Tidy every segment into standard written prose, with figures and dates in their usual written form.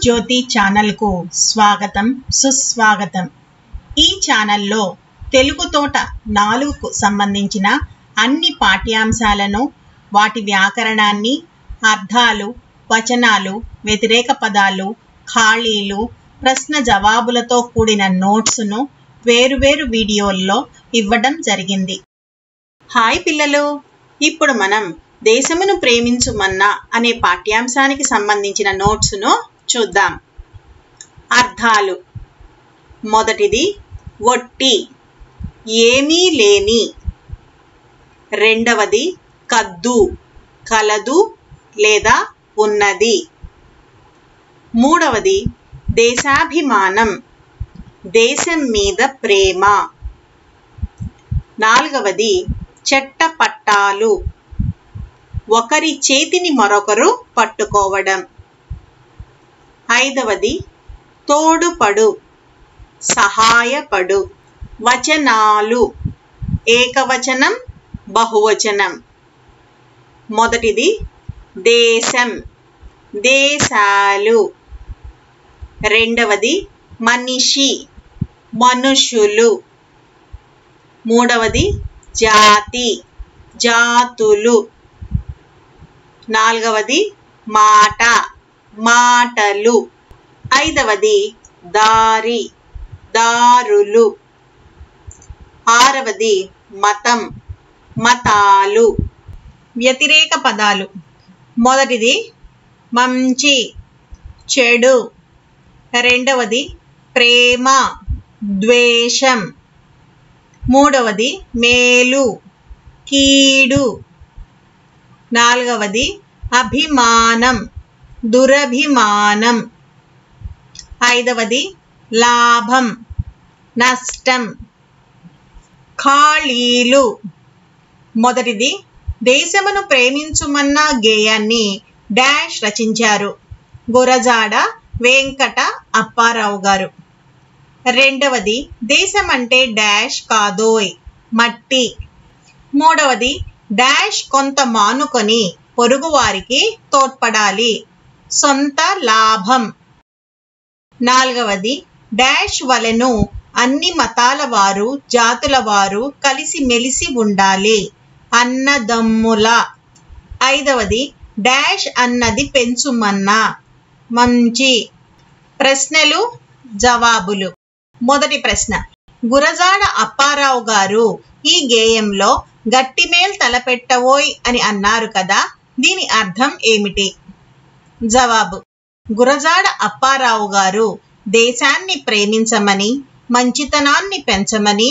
జ్యోతి channel కు స్వాగతం సుస్వాగతం। ఈ ఛానల్లో తెలుగు తోట 4కు సంబంధించిన అన్ని పాఠ్యాంశాలను వాటి వ్యాకరణాన్ని అర్థాలు వచనాలు వ్యతిరేక పదాలు ఖాళీలు ప్రశ్న జవాబులతో కూడిన నోట్స్ ను వేరువేరు వీడియోల్లో ఇవ్వడం జరిగింది। హాయ్ పిల్లలు, ఇప్పుడు మనం దేశమును ప్రేమించుమన్నా అనే పాఠ్యాంశానికి సంబంధించిన నోట్స్ ను చూద్దాం। అర్థాలు మొదటిది ఒట్టి ఏమీ లేని, రెండవది కద్దు కలదు లేదా ఉన్నది, మూడవది దేశాభిమానం దేశం మీద ప్రేమ, నాలుగవది చెట్టపట్టాలు ఒకరి చేతిని మరొకరు పట్టుకోవడం, ఐదవది తోడుపడు సహాయపడు, వచనాలు ఏకవచనం బహువచనం, మొదటిది దేశం దేశాలు, రెండవది మనిషి మనుషులు, మూడవది జాతి జాతులు, నాలుగవది మాట మాటలు, ఐదవది దారి దారులు, ఆరవది మతం మతాలు। వ్యతిరేక పదాలు మొదటిది మంచి చెడు, రెండవది ప్రేమ ద్వేషం, మూడవది మేలు కీడు, నాలుగవది అభిమానం దురభిమానం, ఐదవది లాభం నష్టం। ఖాళీలు మొదటిది దేశమును ప్రేమించుమన్నా గేయాన్ని డాష్ రచించారు గురజాడ వెంకట అప్పారావు గారు। రెండవది దేశం అంటే డాష్ కాదోయ్ మట్టి, మూడవది డాష్ కొంత మానుకొని పొరుగువారికి తోడ్పడాలి సొంత లాభం, నాలుగవది డాష్ వలెను అన్ని మతాల వారు జాతుల వారు కలిసి మెలిసి ఉండాలి అన్నదమ్ముల, ఐదవది డాష్ అన్నది పెంచుమన్నా మంచి। ప్రశ్నలు జవాబులు మొదటి ప్రశ్న, గురజాడ అప్పారావు గారు ఈ గేయంలో గట్టిమేల్ తలపెట్టవోయ్ అని అన్నారు కదా, దీని అర్థం ఏమిటి? జవాబు, గురజాడ అప్పారావు గారు దేశాన్ని ప్రేమించమని మంచితనాన్ని పెంచమని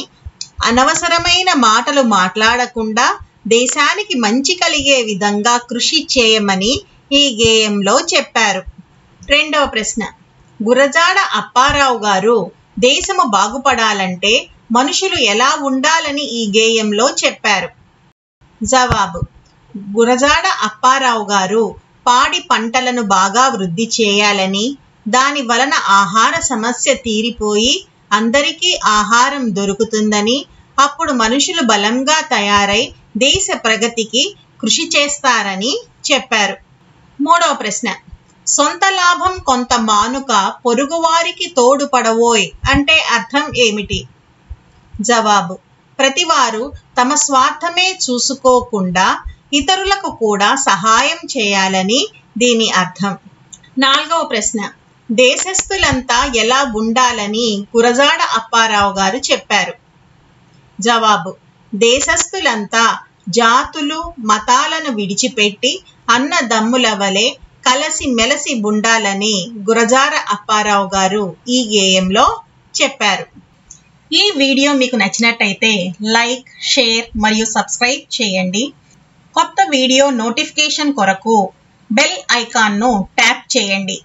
అనవసరమైన మాటలు మాట్లాడకుండా దేశానికి మంచి కలిగే విధంగా కృషి చేయమని ఈ గేయంలో చెప్పారు। రెండవ ప్రశ్న, గురజాడ అప్పారావు గారు దేశము బాగుపడాలంటే మనుషులు ఎలా ఉండాలని ఈ గేయంలో చెప్పారు? జవాబు, గురజాడ అప్పారావు గారు పాడి పంటలను బాగా వృద్ధి చేయాలని, దాని వలన ఆహార సమస్య తీరిపోయి అందరికీ ఆహారం దొరుకుతుందని, అప్పుడు మనుషులు బలంగా తయారై దేశ ప్రగతికి కృషి చేస్తారని చెప్పారు। మూడవ ప్రశ్న, సొంత లాభం కొంత మానుక పొరుగువారికి తోడుపడవోయ్ అంటే అర్థం ఏమిటి? జవాబు, ప్రతివారు తమ స్వార్థమే చూసుకోకుండా ఇతరులకు కూడా సహాయం చేయాలని దీని అర్థం। నాలుగవ ప్రశ్న, దేశస్థులంతా ఎలా ఉండాలని గురజాడ అప్పారావు గారు చెప్పారు? జవాబు, దేశస్థులంతా జాతులు మతాలను విడిచిపెట్టి అన్నదమ్ముల వలె కలసి మెలసి ఉండాలని గురజాడ అప్పారావు గారు ఈ గేయంలో చెప్పారు। ఈ వీడియో మీకు నచ్చినట్టయితే లైక్ షేర్ మరియు సబ్స్క్రైబ్ చేయండి। కొత్త వీడియో నోటిఫికేషన్ కొరకు బెల్ ఐకాన్ను ట్యాప్ చేయండి।